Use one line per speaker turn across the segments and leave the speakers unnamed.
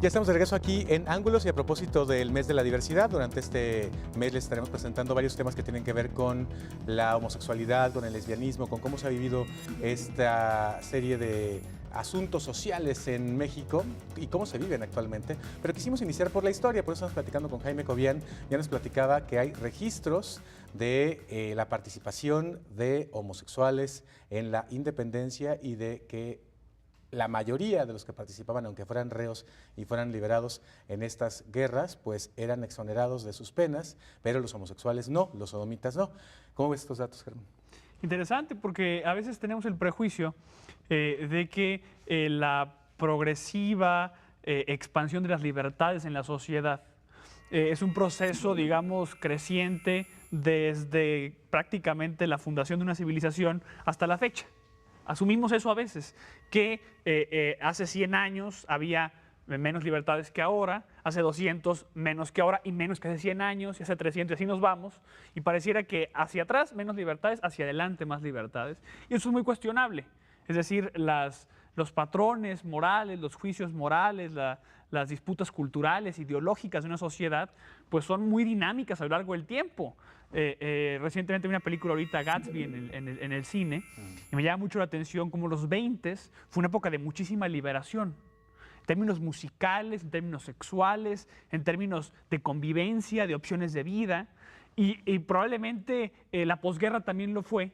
Ya estamos de regreso aquí en Ángulos y a propósito del mes de la diversidad, durante este mes les estaremos presentando varios temas que tienen que ver con la homosexualidad, con el lesbianismo, con cómo se ha vivido esta serie de asuntos sociales en México y cómo se viven actualmente. Pero quisimos iniciar por la historia, por eso estamos platicando con Jaime Cobian. Ya nos platicaba que hay registros de la participación de homosexuales en la independencia y de que la mayoría de los que participaban, aunque fueran reos y fueran liberados en estas guerras, pues eran exonerados de sus penas, pero los homosexuales no, los sodomitas no. ¿Cómo ves estos datos, Germán?
Interesante, porque a veces tenemos el prejuicio de que la progresiva expansión de las libertades en la sociedad es un proceso, digamos, creciente desde prácticamente la fundación de una civilización hasta la fecha. Asumimos eso a veces, que hace 100 años había menos libertades que ahora, hace 200 menos que ahora y menos que hace 100 años, y hace 300 y así nos vamos, y pareciera que hacia atrás menos libertades, hacia adelante más libertades, y eso es muy cuestionable. Es decir, los patrones morales, los juicios morales, las disputas culturales, ideológicas de una sociedad, pues son muy dinámicas a lo largo del tiempo. Recientemente vi una película ahorita, Gatsby, en el cine, y me llama mucho la atención como los 20s fue una época de muchísima liberación, en términos musicales, en términos sexuales, en términos de convivencia, de opciones de vida, y probablemente la posguerra también lo fue,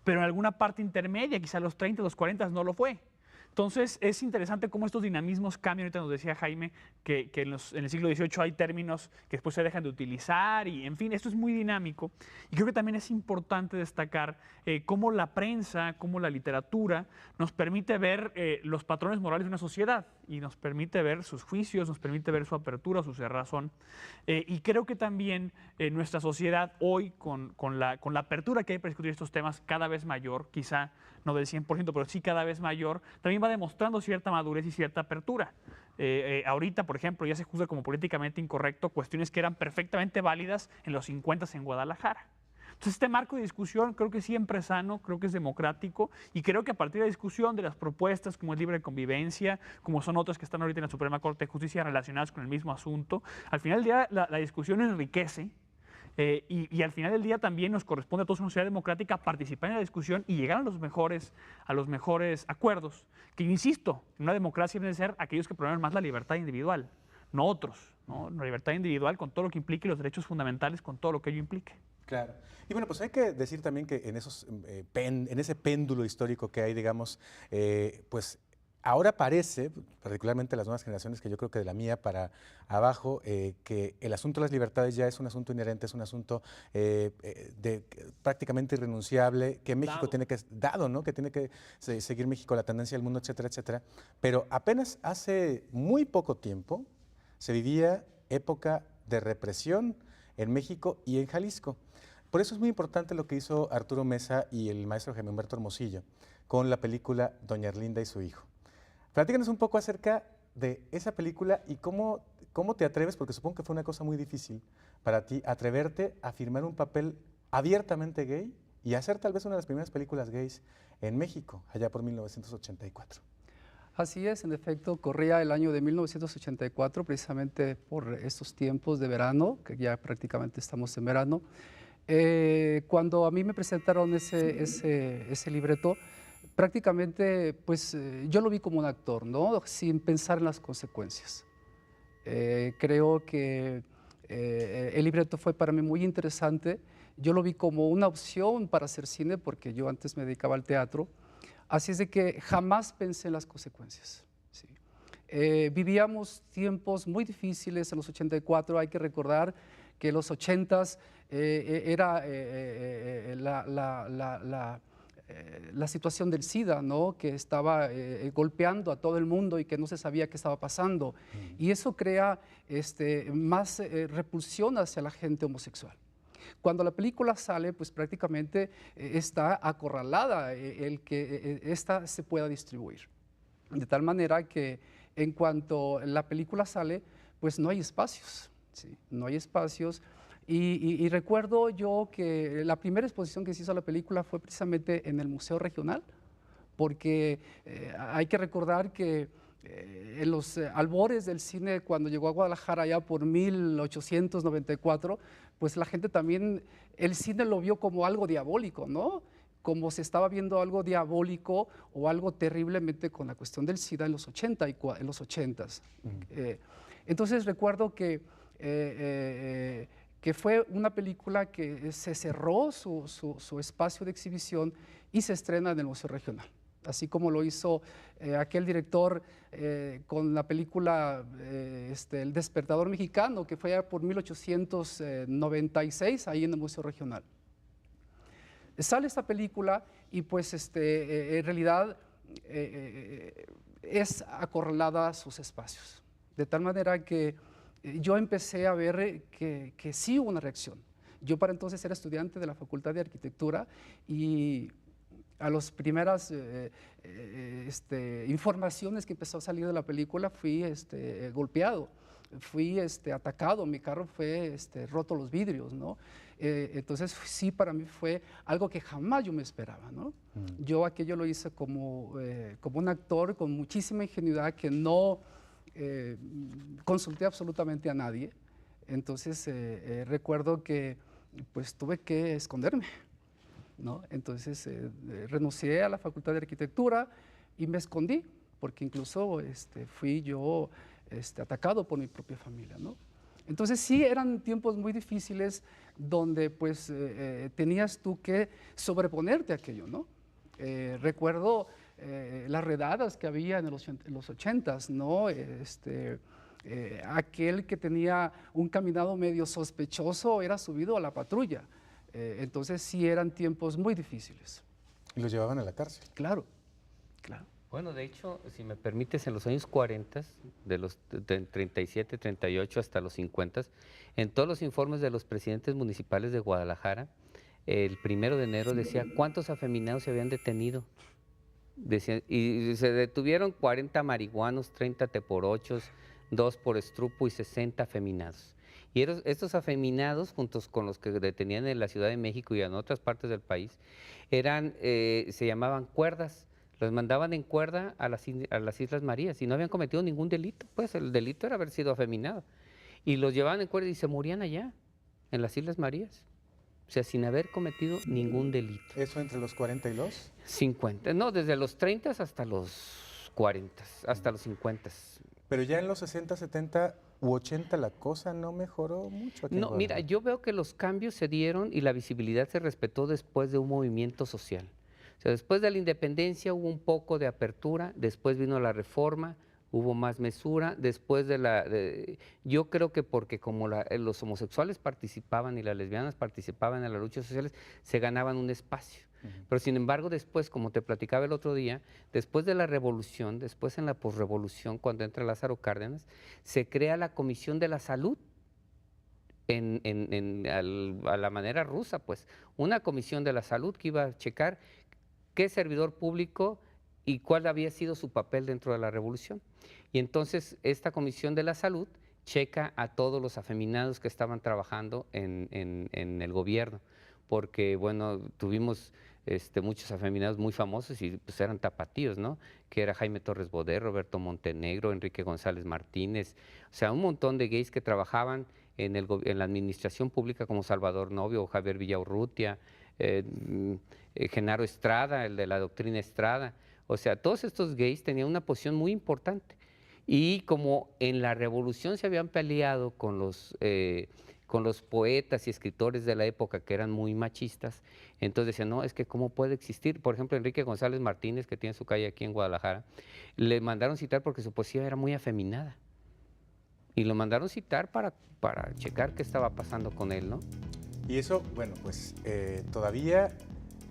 pero en alguna parte intermedia, quizá los 30, los 40 no lo fue. Entonces, es interesante cómo estos dinamismos cambian. Ahorita nos decía Jaime que en el siglo XVIII hay términos que después se dejan de utilizar y, en fin, esto es muy dinámico. Y creo que también es importante destacar cómo la prensa, cómo la literatura nos permite ver los patrones morales de una sociedad y nos permite ver sus juicios, nos permite ver su apertura, su cerrazón. Y creo que también nuestra sociedad hoy, con la apertura que hay para discutir estos temas cada vez mayor, quizá no del 100%, pero sí cada vez mayor, también va demostrando cierta madurez y cierta apertura. Ahorita, por ejemplo, ya se juzga como políticamente incorrecto cuestiones que eran perfectamente válidas en los 50 en Guadalajara. Entonces, este marco de discusión creo que siempre es sano, creo que es democrático y creo que a partir de la discusión de las propuestas como es libre convivencia, como son otras que están ahorita en la Suprema Corte de Justicia relacionadas con el mismo asunto, al final del día la discusión enriquece. Y al final del día también nos corresponde a todos en una sociedad democrática participar en la discusión y llegar a los mejores acuerdos, que insisto, en una democracia deben ser aquellos que promueven más la libertad individual, no otros, ¿no? La libertad individual con todo lo que implique y los derechos fundamentales con todo lo que ello implique.
Claro. Y bueno, pues hay que decir también que en en ese péndulo histórico que hay, digamos, pues ahora parece, particularmente las nuevas generaciones, que yo creo que de la mía para abajo, que el asunto de las libertades ya es un asunto inherente, es un asunto prácticamente irrenunciable, que México tiene que, dado, ¿no? Que tiene que seguir México la tendencia del mundo, etcétera, etcétera. Pero apenas hace muy poco tiempo se vivía época de represión en México y en Jalisco. Por eso es muy importante lo que hizo Arturo Mesa y el maestro Jaime Humberto Hermosillo con la película Doña Erlinda y su hijo. Platícanos un poco acerca de esa película y cómo te atreves, porque supongo que fue una cosa muy difícil para ti, atreverte a firmar un papel abiertamente gay y hacer tal vez una de las primeras películas gays en México, allá por 1984.
Así es, en efecto, corría el año de 1984, precisamente por estos tiempos de verano, que ya prácticamente estamos en verano. Cuando a mí me presentaron ese libreto, prácticamente pues yo lo vi como un actor, ¿no? Sin pensar en las consecuencias. Creo que el libreto fue para mí muy interesante. Yo lo vi como una opción para hacer cine porque yo antes me dedicaba al teatro. Así es de que jamás pensé en las consecuencias. ¿Sí? Vivíamos tiempos muy difíciles en los 84. Hay que recordar que los 80s era la situación del SIDA, ¿no? Que estaba golpeando a todo el mundo y que no se sabía qué estaba pasando. Y eso crea más repulsión hacia la gente homosexual. Cuando la película sale, pues prácticamente está acorralada el que esta se pueda distribuir. De tal manera que en cuanto la película sale, pues no hay espacios, ¿sí? No hay espacios. Y recuerdo yo que la primera exposición que se hizo a la película fue precisamente en el Museo Regional, porque hay que recordar que en los albores del cine, cuando llegó a Guadalajara ya por 1894, pues la gente también, el cine lo vio como algo diabólico, ¿no? Como se estaba viendo algo diabólico o algo terriblemente con la cuestión del SIDA en los 80s. Entonces recuerdo que fue una película que se cerró su espacio de exhibición y se estrena en el Museo Regional. Así como lo hizo aquel director con la película El Despertador Mexicano, que fue ya por 1896, ahí en el Museo Regional. Sale esta película y pues en realidad es acorralada a sus espacios. De tal manera que yo empecé a ver que sí hubo una reacción. Yo para entonces era estudiante de la Facultad de Arquitectura y a las primeras informaciones que empezó a salir de la película fui golpeado, fui atacado, mi carro fue roto los vidrios, ¿no? Entonces sí, para mí fue algo que jamás yo me esperaba, ¿no? Yo aquello lo hice como un actor con muchísima ingenuidad que no consulté absolutamente a nadie. Entonces recuerdo que pues tuve que esconderme, ¿no? Entonces renuncié a la Facultad de Arquitectura y me escondí, porque incluso fui yo atacado por mi propia familia, ¿no? Entonces sí, eran tiempos muy difíciles donde pues tenías tú que sobreponerte a aquello, ¿no? Recuerdo las redadas que había en los 80s, ¿no? Aquel que tenía un caminado medio sospechoso era subido a la patrulla. Entonces sí, eran tiempos muy difíciles.
Y los llevaban a la cárcel.
Claro, claro.
Bueno, de hecho, si me permites, en los años 40, de los 37, 38 hasta los 50, en todos los informes de los presidentes municipales de Guadalajara, el 1 de enero decía cuántos afeminados se habían detenido. Decían, y se detuvieron 40 marihuanos, 30 teporochos, 2 por estrupo y 60 afeminados. Y estos afeminados, juntos con los que detenían en la Ciudad de México y en otras partes del país, se llamaban cuerdas. Los mandaban en cuerda a las Islas Marías y no habían cometido ningún delito, pues el delito era haber sido afeminado. Y los llevaban en cuerda y se morían allá, en las Islas Marías. O sea, sin haber cometido ningún delito.
¿Eso entre los 40 y los?
50, no, desde los 30 hasta los 40, hasta los 50.
Pero ya en los 60, 70 u 80 la cosa no mejoró mucho aquí en
No, mira,
Guadalajara.
yo veo que los cambios se dieron y la visibilidad se respetó después de un movimiento social. O sea, después de la independencia hubo un poco de apertura, después vino la reforma, hubo más mesura, después yo creo que porque como los homosexuales participaban y las lesbianas participaban en las luchas sociales, se ganaban un espacio. Pero sin embargo después, como te platicaba el otro día, después de la revolución, después en la posrevolución, cuando entra Lázaro Cárdenas, se crea la Comisión de la Salud, a la manera rusa, pues, una comisión de la salud que iba a checar qué servidor público y cuál había sido su papel dentro de la revolución. Y entonces esta comisión de la salud checa a todos los afeminados que estaban trabajando en el gobierno, porque bueno, tuvimos muchos afeminados muy famosos y pues eran tapatíos, ¿no? Que era Jaime Torres Bodet, Roberto Montenegro, Enrique González Martínez, o sea, un montón de gays que trabajaban en la administración pública como Salvador Novio o Javier Villaurrutia, Genaro Estrada, el de la doctrina Estrada. O sea, todos estos gays tenían una posición muy importante. Y como en la revolución se habían peleado con los poetas y escritores de la época que eran muy machistas, entonces decían, no, es que cómo puede existir. Por ejemplo, Enrique González Martínez, que tiene su calle aquí en Guadalajara, le mandaron citar porque su poesía era muy afeminada. Y lo mandaron citar para checar qué estaba pasando con él, ¿no?
Y eso, bueno, pues todavía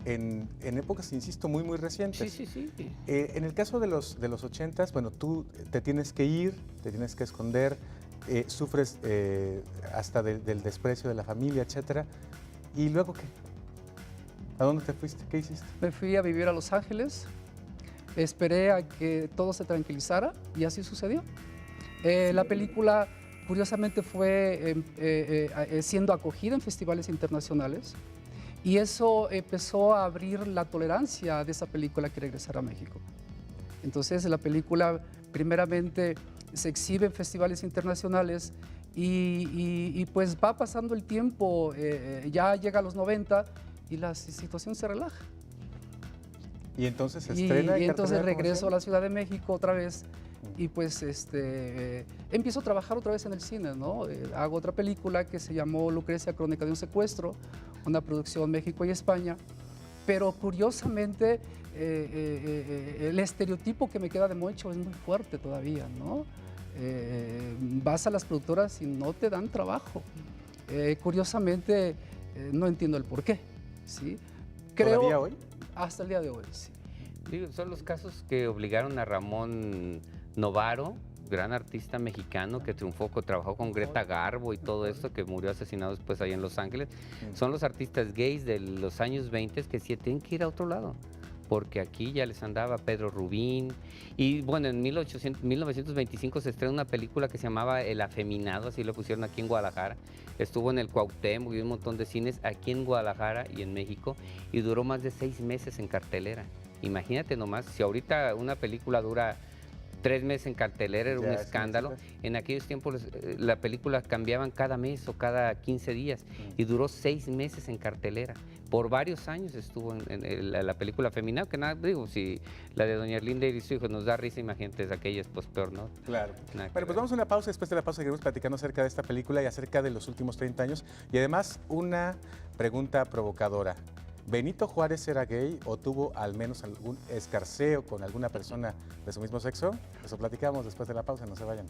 en épocas, insisto, muy, muy recientes.
Sí.
En el caso de los 80s, bueno, tú te tienes que ir, te tienes que esconder, sufres hasta del desprecio de la familia, etcétera. ¿Y luego qué? ¿A dónde te fuiste? ¿Qué hiciste?
Me fui a vivir a Los Ángeles, esperé a que todo se tranquilizara y así sucedió. La película, curiosamente, fue siendo acogida en festivales internacionales y eso empezó a abrir la tolerancia de esa película que regresara a México. Entonces la película primeramente se exhibe en festivales internacionales y pues va pasando el tiempo, ya llega a los 90 y la situación se relaja.
Y entonces se
Y
estrena en
entonces
cartelera
regreso a
comercial.
la Ciudad de México otra vez y pues empiezo a trabajar otra vez en el cine, ¿no? Hago otra película que se llamó Lucrecia, Crónica de un secuestro, una producción México y España, pero curiosamente el estereotipo que me queda de Moncho es muy fuerte todavía, ¿no? Vas a las productoras y no te dan trabajo. Curiosamente no entiendo el por qué, ¿sí?
¿Todavía hoy?
Hasta el día de hoy, sí.
Sí, son los casos que obligaron a Ramón Novaro, gran artista mexicano que triunfó, que trabajó con Greta Garbo y todo esto, que murió asesinado después ahí en Los Ángeles. Son los artistas gays de los años 20 que sí tienen que ir a otro lado, porque aquí ya les andaba Pedro Rubín. Y bueno, en 1925 se estrena una película que se llamaba El Afeminado, así lo pusieron aquí en Guadalajara. Estuvo en el Cuauhtémoc y un montón de cines aquí en Guadalajara y en México, y duró más de 6 meses en cartelera. Imagínate nomás, si ahorita una película dura 3 meses en cartelera, era un
Ya, es un
escándalo.
éxito.
En aquellos tiempos la película cambiaban cada mes o cada 15 días y duró 6 meses en cartelera. Por varios años estuvo en la película Afeminado, que nada, digo, si la de Doña Erlinda y su hijo nos da risa, imagínate, aquellas, pues peor, ¿no?
Claro.
Nada que
Bueno, pues
ver.
vamos a una pausa. Después de la pausa seguiremos platicando acerca de esta película y acerca de los últimos 30 años. Y además, una pregunta provocadora. ¿Benito Juárez era gay o tuvo al menos algún escarceo con alguna persona de su mismo sexo? Eso platicamos después de la pausa, no se vayan.